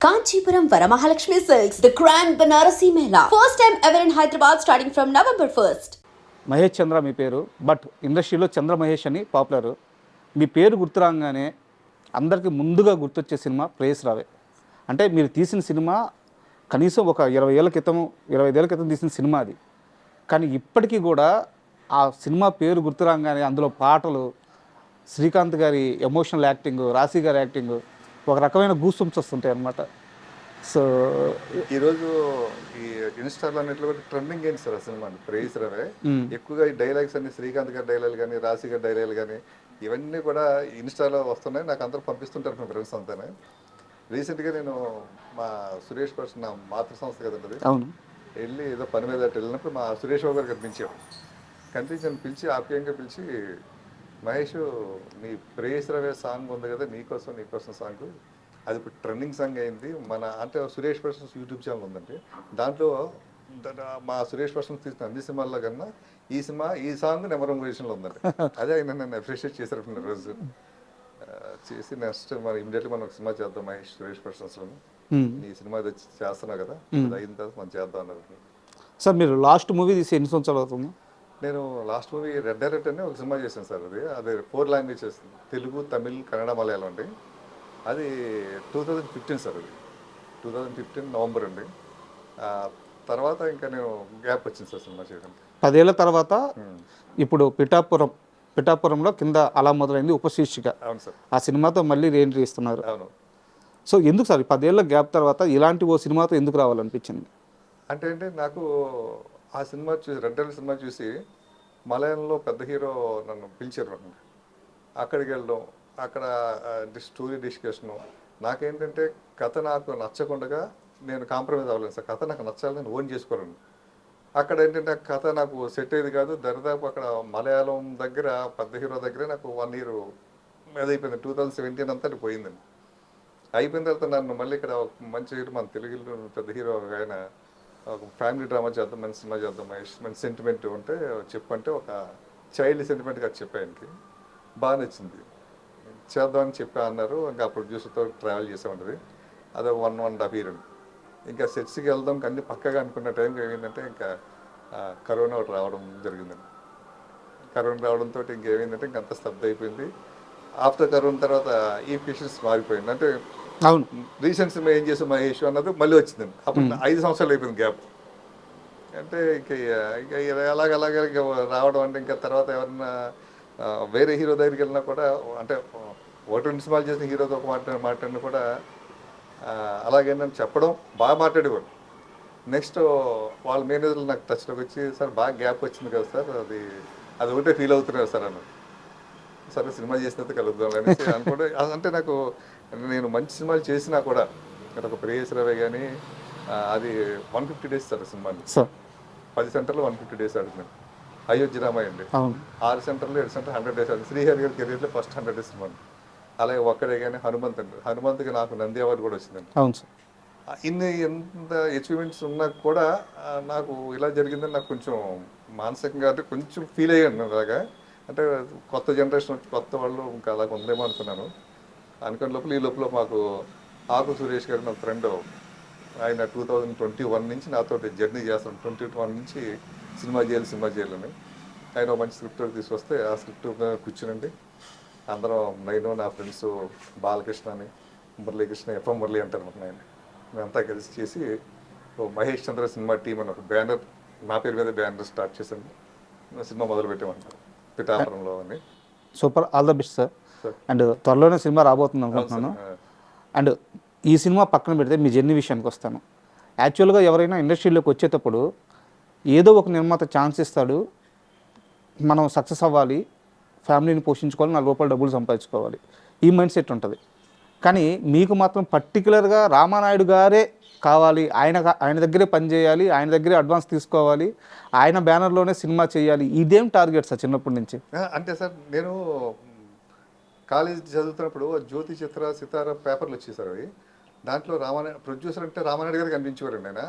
Kanchipuram Varamahalakshmi Silks, the Grand Banarasi Mela. First time ever in Hyderabad starting from November 1st. Mahesh చంద్ర మీ పేరు, but ఇండస్ట్రీలో చంద్ర మహేష్ అని popular. మీ పేరు గుర్తురాగానే అందరికీ ముందుగా గుర్తొచ్చే సినిమా ప్రేయస్ రావే. అంటే మీరు తీసిన సినిమా కనీసం ఒక 25 ఏళ్ళ క్రితం తీసిన సినిమా అది. కానీ ఇప్పటికీ కూడా ఆ సినిమా పేరు గుర్తురాగానే అందులో పాటలు, శ్రీకాంత్ గారి ఎమోషనల్ యాక్టింగ్, రాశి గారి యాక్టింగ్ ఒక రకమైన గూస్బంప్స్ వస్తుంటాయి అన్నమాట. సో ఈరోజు ఈ ఇన్స్టాలో అన్నింటిలో కూడా ట్రెండింగ్ ఏంటి సార్ ఆ సినిమా ప్రేయస్ రావే. ఎక్కువగా ఈ డైలాగ్స్ అన్ని శ్రీకాంత్ గారి డైలాగ్ కానీ, రాశి గారి డైలాగ్ కానీ ఇవన్నీ కూడా ఇన్స్టాలో వస్తున్నాయి. నాకు అందరూ పంపిస్తుంటారు మా ఫ్రెండ్స్ అంతానే. రీసెంట్గా నేను మా సురేష్ పర్సన్ నా మాతృ సంస్థ కదండి, అవును, వెళ్ళి ఏదో పని మీద వెళ్ళినప్పుడు మా సురేష్ బాబు గారు కనిపించాను. పిలిచి ఆప్యాయంగా పిలిచి, మహేష్ నీ ప్రేయస్ రావే సాంగ్ ఉంది కదా, నీకోసం సాంగ్, అది ఇప్పుడు ట్రెండింగ్ సాంగ్ అయింది. మన అంటే సురేష్ పర్సన్స్ యూట్యూబ్ ఛానల్ ఉందండి, దాంట్లో మా సురేష్ పర్సన్స్ తీసిన అన్ని సినిమాల్లో కన్నా ఈ సాంగ్ నెంబర్ 1 పొజిషన్లో ఉందండి. అదే ఆయన నన్ను అప్రిషియేట్ చేశారు రోజు. చేసి నెక్స్ట్ మనం ఇమీడియట్లీ మనం ఒక సినిమా చేద్దాం మహేష్ సురేష్ పర్సన్స్లో, ఈ సినిమా అది చేస్తున్నావు కదా, అది అయిన తర్వాత మనం చేద్దాం అన్నారు. సార్ మీరు లాస్ట్ మూవీ తీసి ఎన్ని సంవత్సరాలు అవుతుంది? నేను లాస్ట్ మూవీ రెడ్ డైరెక్ట్ అని ఒక సినిమా చేశాను సార్. అది 4 లాంగ్వేజెస్, తెలుగు, తమిళ్, కన్నడ, మలయాళం అండి. అది 2015 సార్. అది 2015 నవంబర్ అండి. తర్వాత ఇంకా నేను గ్యాప్ వచ్చింది సార్ సినిమా చేయడానికి. 10 ఏళ్ల తర్వాత ఇప్పుడు పిఠాపురంలో కింద అలా మొదలైంది ఉపశీర్షిక. అవును సార్. ఆ సినిమాతో మళ్ళీ రీఎంట్రీ ఇస్తున్నారు. అవును. సో ఎందుకు సార్ 10 ఏళ్ల గ్యాప్ తర్వాత ఇలాంటి ఓ సినిమాతో ఎందుకు రావాలనిపించింది? అంటే నాకు ఆ సినిమా చూసి, రెడ్ డైరెక్ట్ సినిమా చూసి మలయాళంలో పెద్ద హీరో నన్ను పిలిచారు. అక్కడికి వెళ్ళడం, అక్కడ స్టోరీ డిస్కషను. నాకేంటంటే కథ నాకు నచ్చకుండా నేను కాంప్రమైజ్ అవ్వలేదు సార్. కథ నాకు నచ్చాలి, నేను ఓన్ చేసుకోలేను. అక్కడ ఏంటంటే కథ నాకు సెట్ అయ్యేది కాదు. దరిదాపు అక్కడ మలయాళం దగ్గర పెద్ద హీరో దగ్గర నాకు 1 year అయిపోయింది. 2017 అంతా పోయిందండి. అయిపోయిన తర్వాత నన్ను మళ్ళీ ఇక్కడ మంచి హీరో, మన తెలుగులో పెద్ద హీరో ఆయన, ఒక ఫ్యామిలీ డ్రామా చేద్దాం, మంచి సినిమా చేద్దాం, మంచి సెంటిమెంట్ ఉంటే చెప్పంటే ఒక చైల్డ్ సెంటిమెంట్గా చెప్పానికి బాగా నచ్చింది. చేద్దామని చెప్పా అన్నారు. ఇంకా ఆ ప్రొడ్యూసర్తో ట్రావెల్ చేసామండి. అదే 1.5 year. ఇంకా సెట్స్కి వెళ్దాం అన్ని పక్కగా అనుకున్న టైంకి ఏమైందంటే ఇంకా కరోనా ఒకటి రావడం జరిగిందండి. కరోనా రావడంతో ఇంకేమైందంటే ఇంకంతా స్తబ్ద్ అయిపోయింది. ఆఫ్టర్ కరోనా తర్వాత ఈ ఫిషన్స్ మారిపోయింది. అంటే అవును, రీసెంట్ సినిమా ఏం చేసాం మహేష్ అన్నది మళ్ళీ వచ్చిందండి. అప్పుడు 5 సంవత్సరాలు అయిపోయింది గ్యాప్. అంటే ఇంకా అలాగ రావడం అంటే ఇంకా తర్వాత ఎవరన్నా వేరే హీరో దగ్గరికి వెళ్ళినా కూడా, అంటే 1-2 సినిమాలు చేసిన హీరోతో ఒక మాట్లాడినా కూడా అలాగేంటని చెప్పడం, బాగా మాట్లాడేవారు. నెక్స్ట్ వాళ్ళ మేనేజర్లు నాకు టచ్లోకి వచ్చి, సార్ బాగా గ్యాప్ వచ్చింది కదా సార్, అది ఒకటే ఫీల్ అవుతున్నారు సార్ అన్నారు. సరే సినిమా చేసినంత కలుద్దాం అనేసి అనుకుంటే, అంటే నాకు నేను మంచి సినిమాలు చేసినా కూడా, అంటే ఒక ప్రేయస్ రావే కానీ అది 150 days సార్ సినిమాని. 10 సెంటర్లో 150 days ఆడుతున్నాను. అయోధ్య రామాయ అండి 6 సెంటర్లో 7 సెంటర్ 100 days ఆడింది. శ్రీహరి గారి కెరీర్లో ఫస్ట్ 100 days సినిమా. అలాగే ఒక్కడే కానీ హనుమంత్కి నాకు నంది అవార్డు కూడా వచ్చిందండి. అవును సార్. ఎంత అచీవ్మెంట్స్ ఉన్నా కూడా నాకు ఇలా జరిగిందని నాకు కొంచెం మానసికంగా అంటే కొంచెం ఫీల్ అయ్యాను. అలాగా అంటే కొత్త జనరేషన్ వచ్చి కొత్త వాళ్ళు ఇంకా అలాగ ఉందేమో అనుకున్నాను. అనుకున్న ఈ లోపల మాకు ఆకు సురేష్ గారు నా ఫ్రెండ్, ఆయన 2021 నుంచి నాతో జర్నీ చేస్తాను. 2021 నుంచి సినిమా చేయాలని ఆయన మంచి స్క్రిప్ట్ తీసుకొస్తే ఆ స్క్రిప్ట్ కూర్చునండి అందరం, నేను నా ఫ్రెండ్స్ బాలకృష్ణ అని, మురళీకృష్ణ, ఎఫ్ఎం మురళి అంటారు ఆయన, మేమంతా కలిసి చేసి మహేష్ చంద్ర సినిమా టీం అని ఒక బ్యానర్, నా పేరు మీద బ్యానర్ స్టార్ట్ చేశాను. సినిమా మొదలు పెట్టామంటారు పిఠాపురంలో అని. Super, all the best sir. And త్వరలోనే సినిమా రాబోతుంది అనుకుంటున్నాను. అండ్ ఈ సినిమా పక్కన పెడితే మీ జర్నీ విషయానికి వస్తాను. యాక్చువల్గా ఎవరైనా ఇండస్ట్రీలోకి వచ్చేటప్పుడు ఏదో ఒక నిర్మాత ఛాన్స్ ఇస్తాడు, మనం సక్సెస్ అవ్వాలి, ఫ్యామిలీని పోషించుకోవాలి, 4 రూపాయలు డబ్బులు సంపాదించుకోవాలి, ఈ మైండ్ సెట్ ఉంటుంది. కానీ మీకు మాత్రం పర్టికులర్గా రామానాయుడు గారే కావాలి, ఆయన దగ్గరే పనిచేయాలి, ఆయన దగ్గరే అడ్వాన్స్ తీసుకోవాలి, ఆయన బ్యానర్లోనే సినిమా చేయాలి, ఇదేం టార్గెట్ సార్ చిన్నప్పటి నుంచి? అంటే సార్ నేను కాలేజ్ చదువుతున్నప్పుడు జ్యోతి చిత్ర సితార పేపర్లు వచ్చేసారు. అవి దాంట్లో ప్రొడ్యూసర్ అంటే రామానాయుడు గారికి కనిపించేవారండి. ఆయన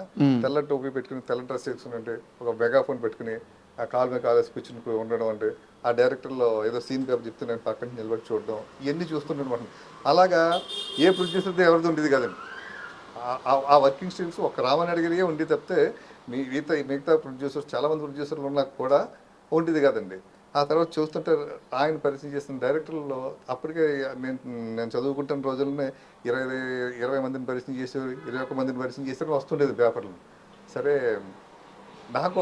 తెల్ల టోపీ పెట్టుకుని, తెల్ల డ్రెస్ వేసుకుని, అంటే ఒక మెగాఫోన్ పెట్టుకుని ఆ కాలు మీద కాలేసి కూర్చుని ఉండడం, అంటే ఆ డైరెక్టర్లో ఏదో సీన్ పేపర్ చెప్తే నేను పక్కన నిలబడి చూడడం, ఇవన్నీ చూస్తుంటాను. అలాగా ఏ ప్రొడ్యూసర్తో ఎవరిది ఉండేది కదండి. ఆ వర్కింగ్ స్టిల్స్ ఒక రామానాయుడు గారికే ఉండి తప్పితే మిగతా ప్రొడ్యూసర్స్ చాలామంది ప్రొడ్యూసర్లు ఉన్నా కూడా ఉండేది కాదండి. ఆ తర్వాత చూస్తుంటే ఆయన పరిచయం చేసిన డైరెక్టర్లలో అప్పటికే నేను నేను చదువుకుంటున్న రోజుల్లోనే 20 మందిని పరిచయం చేసేవారు, 21 మందిని పరిచయం చేసేవారు వస్తుండేది పేపర్లు. సరే నాకు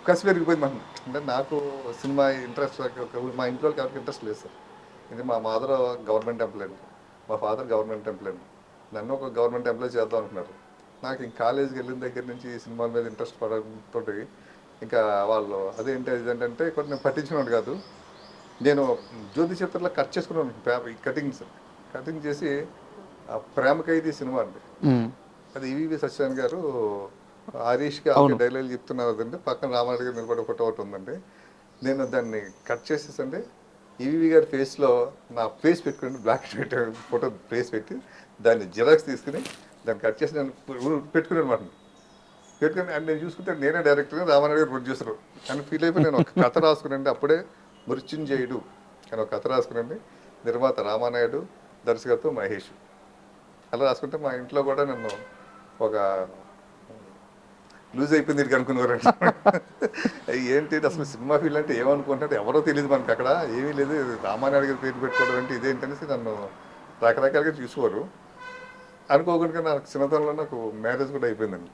కసి పెరిగిపోయింది మనం. అంటే నాకు సినిమా ఇంట్రెస్ట్, మా ఇంట్లో వాళ్ళకి ఎవరికి ఇంట్రెస్ట్ లేదు సార్. ఇది మా మదర్ గవర్నమెంట్ ఎంప్లాయ్, మా ఫాదర్ గవర్నమెంట్ ఎంప్లాయ్. నన్ను ఒక గవర్నమెంట్ ఎంప్లాయ్ చేద్దాం అనుకున్నారు. నాకు ఇంక కాలేజీకి వెళ్ళిన దగ్గర నుంచి సినిమాల మీద ఇంట్రెస్ట్ పడడంతో ఇంకా వాళ్ళు అదేంటి ఇదేంటంటే కొన్ని నేను పట్టించుకున్నాను కాదు. నేను జ్యోతి చిత్రంలో కట్ చేసుకున్నాను పేపర్ కటింగ్ చేసి ఆ ప్రేమ ఖైదీ సినిమా అండి. అది ఈవీవి సత్యనారాయణ గారు హరీష్కి డైలాగ్ చెప్తున్నారు కదండి, పక్కన రామారెడ్డి గారు నిలబడి ఫోటో ఒకటి ఉందండి. నేను దాన్ని కట్ చేసేసండి ఈవీవి గారి ఫేస్లో నా ఫేస్ పెట్టుకుని black and white photo face పెట్టి దాన్ని జిరాక్స్ తీసుకుని దాన్ని కట్ చేసి నేను పెట్టుకుని అనమాట. పెట్టుకుని అండ్ నేను చూసుకుంటే నేనే డైరెక్టర్, రామారెడ్డి గారు ప్రొడ్యూసర్ అని ఫీల్ అయిపోయి నేను ఒక కథ రాసుకునండి. అప్పుడే మృత్యుంజయుడు అని ఒక కథ రాసుకునండి. నిర్మాత రామానాయుడు, దర్శకత్వం మహేష్. అలా రాసుకుంటే మా ఇంట్లో కూడా నన్ను ఒక లూజ్ అయిపోయింది ఇది అనుకునేవారండి. ఏంటి అసలు సినిమా ఫీల్డ్ అంటే ఏమనుకుంటే ఎవరో తెలియదు మనకి, అక్కడ ఏమీ లేదు, రామానాయుడు గారి పేరు పెట్టుకోవడం అంటే ఇదేంటనేసి నన్ను రకరకాలుగా చూసుకోరు. అనుకోకుండా నాకు చిన్నతనంలో నాకు మ్యారేజ్ కూడా అయిపోయిందండి.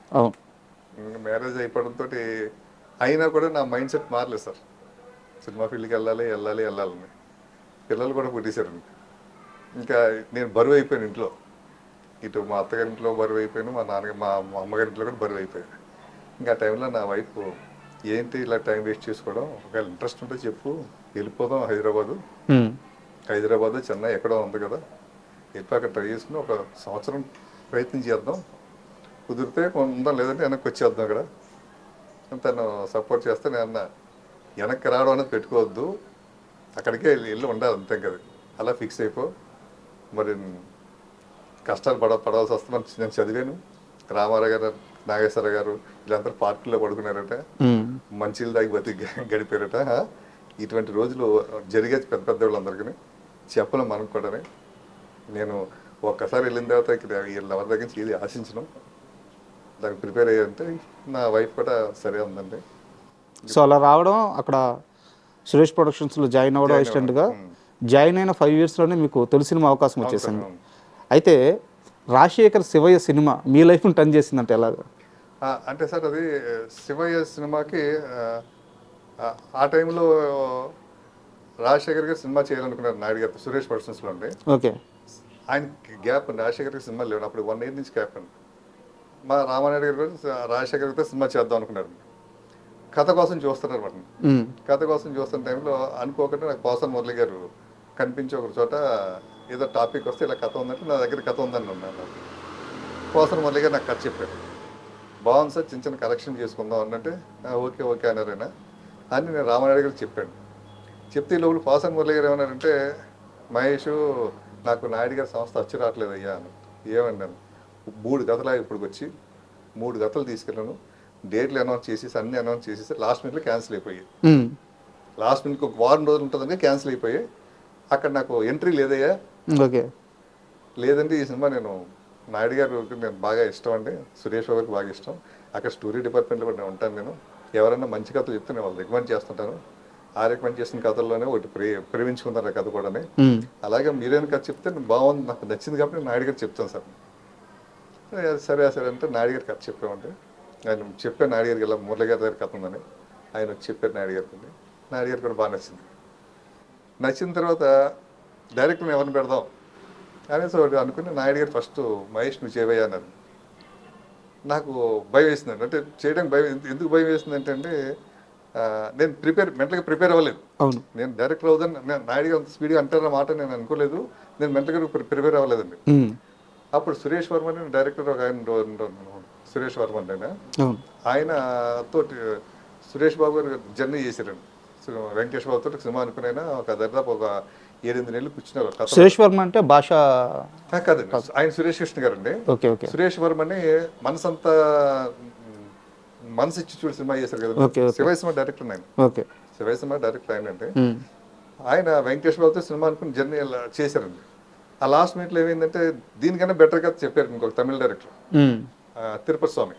మ్యారేజ్ అయిపోవడంతో అయినా కూడా నా మైండ్ సెట్ మారలేదు సార్. సినిమా ఫీల్డ్కి వెళ్ళాలని పిల్లలు కూడా పుట్టేశారండి. ఇంకా నేను బరువు అయిపోయాను ఇంట్లో. ఇటు మా అత్తగారింట్లో బరువు అయిపోయాను, మా అమ్మగారింట్లో కూడా బరువు అయిపోయాను. ఇంకా ఆ టైంలో నా వైఫ్ ఏంటి ఇలా టైం వేస్ట్ చేసుకోవడం, ఒకవేళ ఇంట్రెస్ట్ ఉంటే చెప్పు, వెళ్ళిపోదాం హైదరాబాద్ చెన్నై ఎక్కడో ఉంది కదా, వెళ్ళి అక్కడ ట్రై చేసుకుని ఒక సంవత్సరం ప్రయత్నం చేద్దాం, కుదిరితే ఉందాం, లేదంటే వెనక్కి వచ్చేద్దాం. అక్కడ తను సపోర్ట్ చేస్తే నేను వెనక్కి రావడం అనేది పెట్టుకోవద్దు, అక్కడికే వెళ్ళి ఉండాలి అంతే కదా, అలా ఫిక్స్ అయిపో. మరి కష్టాలు పడవలసి వస్తుందని నేను చదివాను. రామారావు గారు, నాగేశ్వర గారు వీళ్ళందరూ పార్కుల్లో పడుకున్నారట, మంచిలు దాగి బతికి గడిపారట. ఇటువంటి రోజులు జరిగేది పెద్ద వాళ్ళందరికీ చెప్పలేం మనకు కూడా. నేను ఒక్కసారి వెళ్ళిన తర్వాత ఇక్కడ వీళ్ళెవరి దగ్గర నుంచి ఏది ఆశించను, దానికి ప్రిపేర్ అయ్యారంటే నా వైఫ్ కూడా సరే ఉందండి. సో అలా రావడం, అక్కడ సురేష్ ప్రొడక్షన్స్లో జాయిన్ అవ్వడం, అసిస్టెంట్గా జాయిన్ అయిన 5 yearsలోనే మీకు తొలి సినిమా అవకాశం వచ్చేసింది. అయితే రాజశేఖర్ శివయ్య సినిమా మీ లైఫ్ని టర్న్ చేసిందంటే ఎలాగా? అంటే సార్ అది శివయ్య సినిమాకి ఆ టైంలో రాజశేఖర్ గారు సినిమా చేయాలనుకున్నారు నాయుడు గారు సురేష్ ప్రొడక్షన్స్లో ఉండి. ఓకే. ఆయనకి గ్యాప్ అండి, రాజశేఖర్ గారికి సినిమా లేవు అప్పుడు 1 year నుంచి గ్యాప్ అండి. మా రామానాయుడు గారు కూడా రాజశేఖర్ గారితో సినిమా చేద్దాం అనుకున్నారు. కథ కోసం చూస్తున్నారు అనమాట. కథ కోసం చూస్తున్న టైంలో అనుకోకుండా నాకు పోసన్ మురళి గారు కనిపించి ఒక చోట ఏదో టాపిక్ వస్తే ఇలా కథ ఉందంటే నా దగ్గర కథ ఉందని ఉన్నాను. పోసన్ మురళి గారు నాకు కథ చెప్పారు. బాగుంది సార్, చిన్న చిన్న కరెక్షన్ చేసుకుందాం అన్నట్టే ఓకే అన్నారైనా అని నేను రామానాయుడు గారికి చెప్పాను. చెప్తే లోపల పోసన్ మురళి గారు ఏమన్నారంటే, మహేష్ నాకు నాయుడు గారి సంస్థ వచ్చి రావట్లేదు అయ్యా అని. ఏమన్నాను, 3 కథలు ఇప్పుడు వచ్చి 3 కథలు తీసుకెళ్ళాను, డేట్లు అనౌన్స్ చేసేసి అన్ని అనౌన్స్ చేసేసి లాస్ట్ మినిట్లో క్యాన్సిల్ అయిపోయాయి. లాస్ట్ మినిట్కి ఒక వారం రోజులు ఉంటుందని క్యాన్సిల్ అయిపోయాయి. అక్కడ నాకు ఎంట్రీ లేదయ్యా. ఓకే. లేదంటే ఈ సినిమా నేను నాయుడు గారు నేను బాగా ఇష్టం అండి, సురేష్ బాబుకి బాగా ఇష్టం, అక్కడ స్టోరీ డిపార్ట్మెంట్లో కూడా నేను ఉంటాను. నేను ఎవరైనా మంచి కథలు చెప్తే నేను వాళ్ళు రికమెండ్ చేస్తుంటాను. ఆ రికమెండ్ చేసిన కథల్లోనే ఒకటి ప్రేమించుకున్నారు ఆ కథ కూడా. అలాగే మీరేమైనా కథ చెప్తే బాగుంది, నాకు నచ్చింది కాబట్టి నేను నాయుడు గారు చెప్తాను సార్. సరే అంటే నాయుడు గారికి కథ చెప్పామంటే ఆయన చెప్పాను నాయుడు గారికి, ఇలా మురళి గారి దగ్గర కథ ఉందని ఆయన వచ్చి చెప్పారు నాయుడు గారికి. నాయుడు గారికి కూడా బాగా నచ్చింది. నచ్చిన తర్వాత డైరెక్ట్గా ఎవరిని పెడదాం అనేసి అనుకుని నాయుడు గారు ఫస్ట్ మహేష్ నువ్వు చేయవయ్యా అన్నారు. నాకు భయం వేసిందండి. అంటే చేయడానికి భయం, ఎందుకు భయం వేసిందంటే అండి, నేను మెంటల్గా ప్రిపేర్ అవ్వలేదు. నేను డైరెక్టర్ అవుదని నాయుడు గారు అంత స్పీడ్గా అంటారన్న మాట నేను అనుకోలేదు. నేను మెంటల్గా ప్రిపేర్ అవ్వలేదండి. అప్పుడు సురేష్ వర్మని డైరెక్టర్ ఒక ఆయన, సురేష్ వర్మన్ ఆయనతో సురేష్ బాబు గారు జర్నీ చేశారండి. వెంకటేష్ బాబుతో సినిమా అనుకునైనా ఒక దాదాపు ఒక 7-8 నెలలు కూర్చున్నారు. సురేష్ వర్మ అంటే భాష కాదండి, ఆయన సురేష్ కృష్ణ గారు అండి. సురేష్ వర్మని మనసు ఇచ్చి చూడు సినిమా చేశారు కదా, శివయ్య సినిమా డైరెక్టర్ ఆయన. శివయ్య సినిమా డైరెక్టర్ ఆయన అంటే ఆయన వెంకటేష్ బాబుతో సినిమా అనుకుని జర్నీ చేశారండి. ఆ లాస్ట్ మినిట్లో ఏమైందంటే దీనికన్నా బెటర్ కథ చెప్పారు ఇంకొక తమిళ డైరెక్టర్ తిరుపతి స్వామి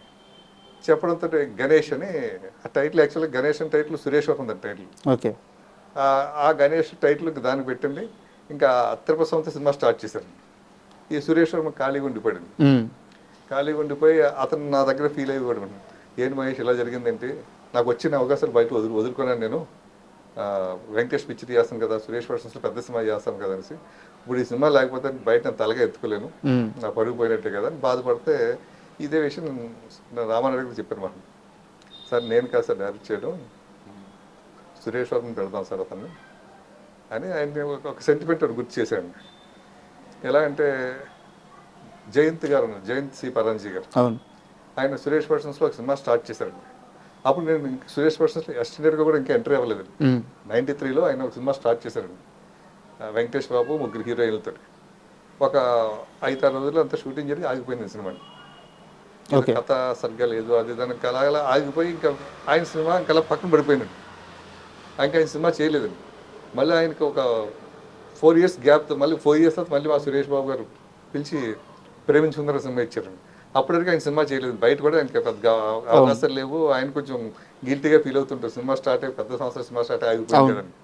చెప్పడంతో గణేష్ అని ఆ టైటిల్ యాక్చువల్గా గణేష్ అని టైటిల్ సురేశ్వర్ ఉంది టైటిల్. ఓకే. ఆ గణేష్ టైటిల్ దానికి పెట్టండి. ఇంకా తిరుపతి స్వామితో సినిమా స్టార్ట్ చేశారు. ఈ సురేశ్వర్ ఖాళీగా ఉండిపోయింది. ఖాళీగా ఉండిపోయి అతను నా దగ్గర ఫీల్ అయిపోయాడు. ఏంటి మహేష్ ఇలా జరిగిందేంటి, నాకు వచ్చిన అవకాశాలు బయట వదులుకున్నాను నేను. వెంకటేష్ పిక్చర్ చేస్తాను కదా, సురేష్ వర్షన్స్లో పెద్ద సినిమా చేస్తాను కదా అనేసి, ఇప్పుడు ఈ సినిమా లేకపోతే బయట నేను తలగా ఎత్తుకోలేను, నా పరుగు పోయినట్టే కదా అని బాధపడితే ఇదే విషయం నేను రామారావు చెప్పాను మాట. సార్ నేను కాదు సార్ డైరెక్ట్ చేయడం, సురేష్ వర్మని పెడతాం సార్ అతన్ని అని ఆయన ఒక సెంటిమెంట్ గుర్తు చేశాను. ఎలా అంటే జయంత్ గారు, జయంత్ సి పరంజీ గారు, ఆయన సురేష్ పర్సన్స్లో ఒక సినిమా స్టార్ట్ చేశారండి. అప్పుడు నేను సురేష్ పర్సన్స్లో అసిస్టెంట్గా కూడా ఇంకా ఎంట్రీ అవ్వలేదు. 93లో ఆయన ఒక సినిమా స్టార్ట్ చేశారండి. వెంకటేష్ బాబు, 3 హీరోయిన్లతో. ఒక 5-6 రోజుల్లో అంతా షూటింగ్ జరిగి ఆగిపోయింది సినిమా. కథ సరిగ్గా లేదు, అది దానికి అలా ఆగిపోయి ఇంకా ఆయన సినిమా ఇంకా అలా పక్కన పడిపోయిందండి. ఇంకా ఆయన సినిమా చేయలేదండి. మళ్ళీ ఆయనకి ఒక 4 ఇయర్స్ గ్యాప్తో మళ్ళీ 4 ఇయర్స్ తర్వాత మళ్ళీ మా సురేష్ బాబు గారు పిలిచి ప్రేమించుకుందర సినిమా ఇచ్చారండి. అప్పటివరకు ఆయన సినిమా చేయలేదు. బయట కూడా ఆయనకి పెద్ద అవకాశాలు లేవు. ఆయన కొంచెం గిల్టీగా ఫీల్ అవుతుంటారు. సినిమా స్టార్ట్ అయ్యి పెద్ద సంవత్సరం సినిమా స్టార్ట్ ఆగిపోయింది కదండి.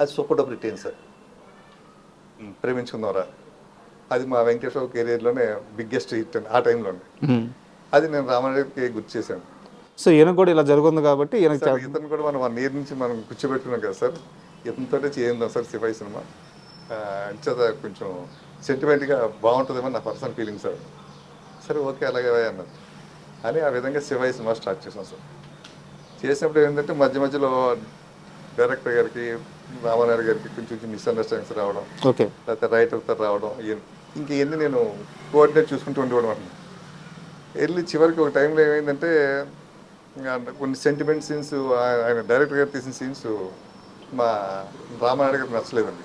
అది సూపర్ డూపర్ హిట్ అయింది సార్ ప్రేమించుకుందారా. అది మా వెంకటేశ్వర కెరీర్లోనే బిగ్గెస్ట్ హిట్ అండి ఆ టైంలోనే. అది నేను రామారావుకి గుర్తు చేశాను. సో ఈయన కూడా ఇలా జరుగుతుంది కాబట్టి ఇతను కూడా మనం 1 ఇయర్ నుంచి మనం కూర్చోబెట్టుకున్నాం కదా సార్, ఇతనితోనే చేద్దాం సార్ సిపాయి సినిమా, అంచేత కొంచెం సెంటిమెంట్గా బాగుంటుందేమో నా పర్సనల్ ఫీలింగ్ సార్. సరే ఓకే అలాగే అన్నారు అని ఆ విధంగా సిపాయి సినిమా స్టార్ట్ చేసాం సార్. చేసినప్పుడు ఏంటంటే మధ్య మధ్యలో డైరెక్టర్ గారికి, రామారావు గారికి కొంచెం మిస్అండర్స్టాండింగ్స్ రావడం, లేకపోతే రైటర్తో రావడం, ఇంకెన్ని నేను కోఆర్డినేట్ చూసుకుంటూ ఉండేవాడు అన్నమాట. వెళ్ళి చివరికి ఒక టైంలో ఏమైందంటే కొన్ని సెంటిమెంట్ సీన్స్, ఆయన డైరెక్టర్ గారు తీసిన సీన్స్ మా రామారావు గారికి నచ్చలేదండి.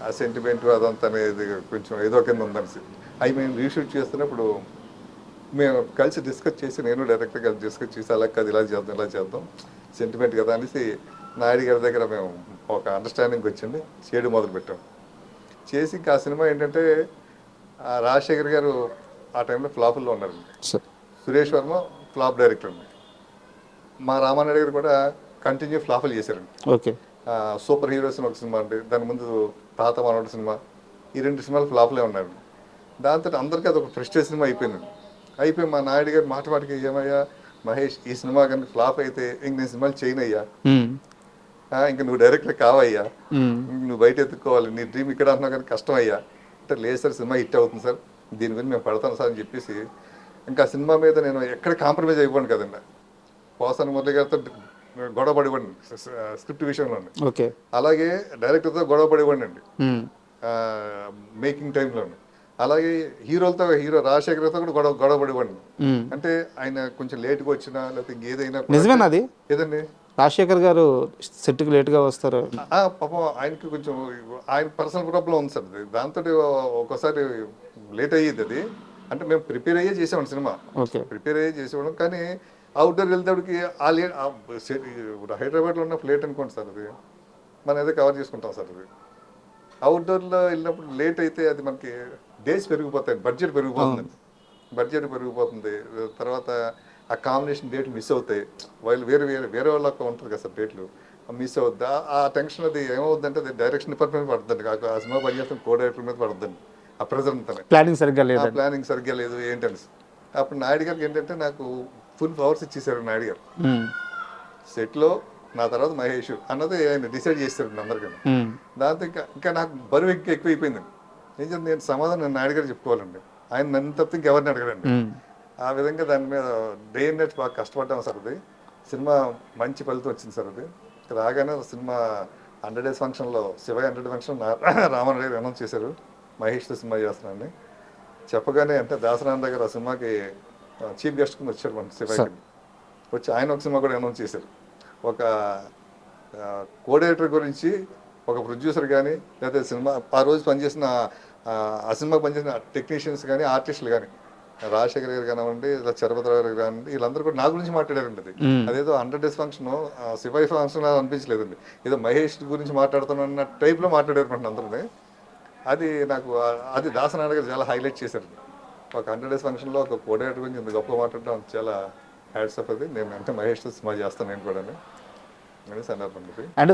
ఆ సెంటిమెంట్ అదంతా అనేది కొంచెం ఏదో కింద ఉందనిసి అవి మేము రీషూట్ చేస్తున్నప్పుడు మేము కలిసి డిస్కస్ చేసి, నేను డైరెక్టర్ కలిసి డిస్కస్ చేసి అలా కాదు ఇలా చేద్దాం సెంటిమెంట్ కదా అనేసి నాయుడు గారి దగ్గర మేము ఒక అండర్స్టాండింగ్కి వచ్చింది, చేయడం మొదలుపెట్టాం. చేసి ఇంకా ఆ సినిమా ఏంటంటే రాజశేఖర్ గారు ఆ టైంలో ఫ్లాపుల్లో ఉన్నారండి. సురేష్ వర్మ ఫ్లాప్ డైరెక్టర్ అండి. మా రామానాయుడు గారు కూడా కంటిన్యూ ఫ్లాపులు చేశారండి. సూపర్ హీరోస్ ఒక సినిమా అండి, దాని ముందు తాత మనోడు సినిమా, ఈ 2 సినిమాలు ఫ్లాప్లే ఉన్నాయండి. దాంతో అందరికీ అదొక ఫ్రస్ట్రేట్ సినిమా అయిపోయిందండి. అయిపోయి మా నాయుడు గారు మాటికి ఏమయ్యా మహేష్, ఈ సినిమా కానీ ఫ్లాప్ అయితే ఇంక నేను సినిమాలు చేయనయ్యా, ఇంక నువ్వు డైరెక్టర్ కావయ్యా, నువ్వు బయట ఎత్తుకోవాలి, నీ డ్రీమ్ ఇక్కడ అంటున్నావు కానీ కష్టం అయ్యా అంటే, లేదు సార్ సినిమా హిట్ అవుతుంది సార్, దీని గురించి మేము పడతాను సార్ అని చెప్పేసి ఇంకా సినిమా మీద నేను ఎక్కడ కాంప్రమైజ్ అయిపోయాను కదండి. పోసాని మురళి గారితో గొడవ పడివ్వండి స్క్రిప్ట్ విషయంలో, అలాగే డైరెక్టర్తో గొడవ పడివ్వండి అండి మేకింగ్ టైంలో, అలాగే హీరోలతో హీరో రాజశేఖర్తో కూడా గొడవ పడివ్వండి. అంటే ఆయన కొంచెం లేట్గా వచ్చినా లేకపోతే ఇంకేదైనా నిజమేనా అది ఏదండి, రాజశేఖర్ గారు సెట్కి లేట్గా వస్తారు పాపం ఆయనకి కొంచెం ఆయన పర్సనల్ ప్రాబ్లం ఉంది సార్. దాంతో ఒక్కోసారి లేట్ అయ్యేది. అది అంటే మేము ప్రిపేర్ అయ్యే చేసేవాళ్ళం సినిమా, ప్రిపేర్ అయ్యే చేసేవాళ్ళం. కానీ అవుట్డోర్ వెళ్తాడికి ఆ లేట్ హైదరాబాద్లో ఉన్న ఫ్లేట్ అనుకోండి సార్, అది మనం ఏదో కవర్ చేసుకుంటాం సార్. అది అవుట్డోర్లో వెళ్ళినప్పుడు లేట్ అయితే అది మనకి డేస్ పెరిగిపోతాయి, బడ్జెట్ పెరిగిపోతుంది. తర్వాత ఆ కాంబినేషన్ డేట్లు మిస్ అవుతాయి. వాళ్ళు వేరే వాళ్ళకి ఉంటుంది కదా సార్, డేట్లు మిస్ అవుద్ది. ఆ టెన్షన్ అది ఏమవుద్దంటే అది డైరెక్షన్ డిపార్ట్మెంట్ పడుతుంది, ఆ సినిమా పనిచేస్తున్న కో డైరెక్టర్ మీద పడుతుంది. ఆ ప్రెజర్ అంతా ప్లానింగ్ సరిగ్గా లేదు ఏంటని. అప్పుడు నాయుడు గారికి ఏంటంటే నాకు ఫుల్ పవర్స్ ఇచ్చేసారు నాయుడు గారు. సెట్లో నా తర్వాత మహేష్ అన్నది ఆయన డిసైడ్ చేశారు అందరికీ. దాంతో ఇంకా నాకు బరువు ఎక్కువైపోయిందండి. నేను సమాధానం నాయుడు గారు చెప్పుకోవాలండి, ఆయన నన్ను తప్ప ఇంకెవరిని అడగడండి. ఆ విధంగా దాని మీద డే అండ్ నైట్ బాగా కష్టపడ్డాం సార్. అది సినిమా మంచి ఫలితం వచ్చింది సార్. అది రాగానే సినిమా 100 days ఫంక్షన్లో శివయ్య 100 ఫంక్షన్ రామారావు గారు అనౌన్స్ చేశారు, మహేష్తో సినిమా చేస్తున్నానని. చెప్పగానే అంటే దాసరాన్ దగ్గర ఆ సినిమాకి చీఫ్ గెస్ట్ కింద వచ్చారు మన శివయ్యకి. వచ్చి ఆయన ఒక సినిమా కూడా అనౌన్స్ చేశారు. ఒక కోఆర్డినేటర్ గురించి ఒక ప్రొడ్యూసర్ కానీ లేకపోతే సినిమా ఆ రోజు పనిచేసిన ఆ సినిమాకి పనిచేసిన టెక్నీషియన్స్ కానీ ఆర్టిస్టులు కానీ రాజశేఖర్ గారు కానివ్వండి, ఇలా చరపతిరావు గారు కానివ్వండి, వీళ్ళందరూ కూడా నా గురించి మాట్లాడారండి. అది అదేదో 100 days ఫంక్షన్ సిపాయి ఫంక్షన్ అనిపించలేదండి, ఏదో మహేష్ గురించి మాట్లాడుతున్న టైప్లో మాట్లాడారు అందరినీ. అది నాకు అది దాసనారాయణ గారు చాలా హైలైట్ చేశారు. ఒక 100 డేస్ ఫంక్షన్లో ఒక కోఆర్డినేటర్ గురించి ఇంత గొప్ప మాట్లాడడం చాలా హ్యాట్స్ ఆఫ్. అది నేను అంటే మహేష్ సినిమా చేస్తాను నేను కూడా అని సందర్భం. అండ్